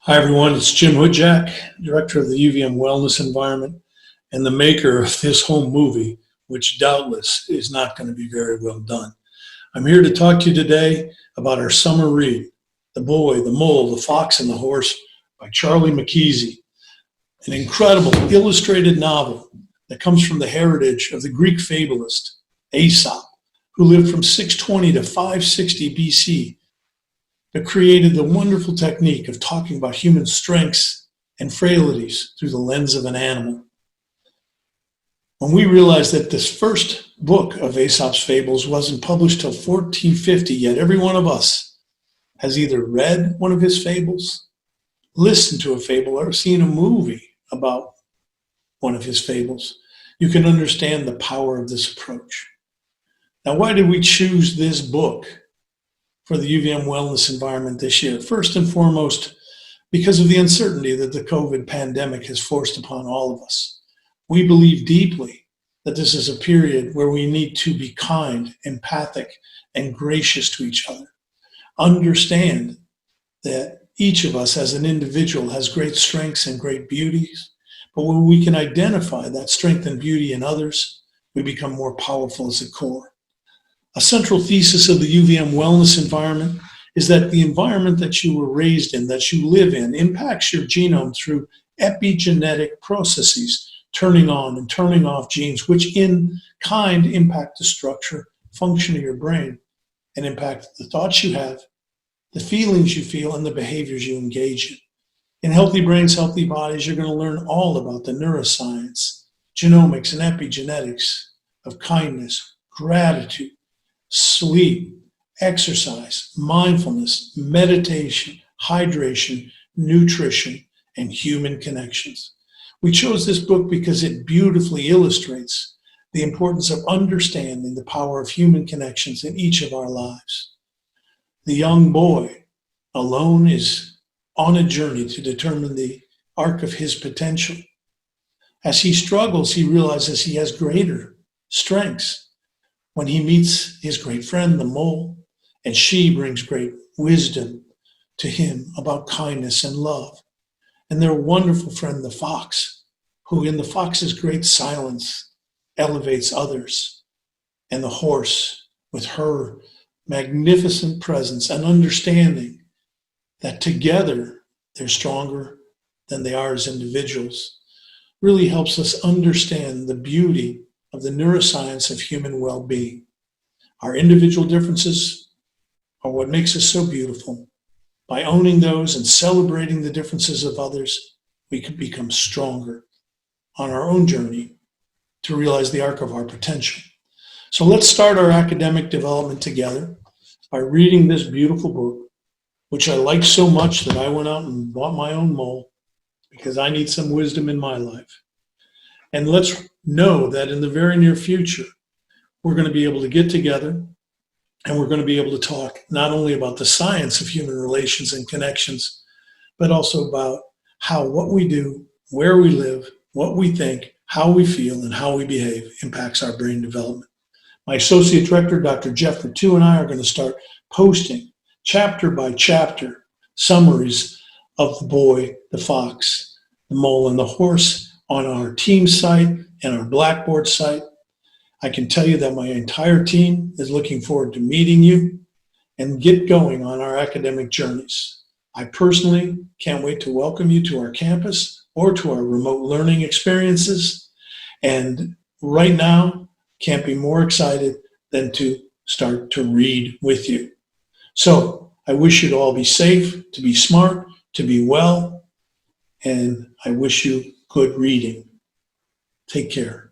Hi, everyone. It's Jim Hudziak, director of the UVM Wellness Environment and the maker of this home movie, which doubtless is not going to be very well done. I'm here to talk to you today about our summer read, The Boy, the Mole, the Fox, and the Horse by Charlie Mackesy, an incredible illustrated novel that comes from the heritage of the Greek fabulist Aesop, who lived from 620 to 560 BC, that created the wonderful technique of talking about human strengths and frailties through the lens of an animal. When we realized that this first book of Aesop's fables wasn't published till 1450, yet every one of us has either read one of his fables, listened to a fable, or seen a movie about one of his fables, you can understand the power of this approach. Now, why did we choose this book for the UVM Wellness Environment this year? First and foremost, because of the uncertainty that the COVID pandemic has forced upon all of us. We believe deeply that this is a period where we need to be kind, empathic, and gracious to each other. Understand that each of us as an individual has great strengths and great beauties, but when we can identify that strength and beauty in others, we become more powerful as a core. A central thesis of the UVM Wellness Environment is that the environment that you were raised in, that you live in, impacts your genome through epigenetic processes, turning on and turning off genes, which in kind impact the structure, function of your brain, and impact the thoughts you have, the feelings you feel, and the behaviors you engage in. In Healthy Brains, Healthy Bodies, you're going to learn all about the neuroscience, genomics, and epigenetics of kindness, gratitude, sleep, exercise, mindfulness, meditation, hydration, nutrition, and human connections. We chose this book because it beautifully illustrates the importance of understanding the power of human connections in each of our lives. The young boy alone is on a journey to determine the arc of his potential. As he struggles, he realizes he has greater strengths. When he meets his great friend, the mole, and she brings great wisdom to him about kindness and love. And their wonderful friend, the fox, who in the fox's great silence elevates others. And the horse, with her magnificent presence and understanding that together they're stronger than they are as individuals, really helps us understand the beauty of the neuroscience of human well-being. Our individual differences are what makes us so beautiful. By owning those and celebrating the differences of others, we can become stronger on our own journey to realize the arc of our potential. So let's start our academic development together by reading this beautiful book, which I like so much that I went out and bought my own mole because I need some wisdom in my life. And let's know that in the very near future, we're going to be able to get together and we're going to be able to talk not only about the science of human relations and connections, but also about how what we do, where we live, what we think, how we feel, and how we behave impacts our brain development. My associate director, Dr. Jeff Vertu, and I are going to start posting chapter by chapter summaries of The Boy, the Fox, the Mole, and the Horse on our team site and our Blackboard site. I can tell you that my entire team is looking forward to meeting you and get going on our academic journeys. I personally can't wait to welcome you to our campus or to our remote learning experiences. And right now, can't be more excited than to start to read with you. So I wish you to all be safe, to be smart, to be well, and I wish you good reading. Take care.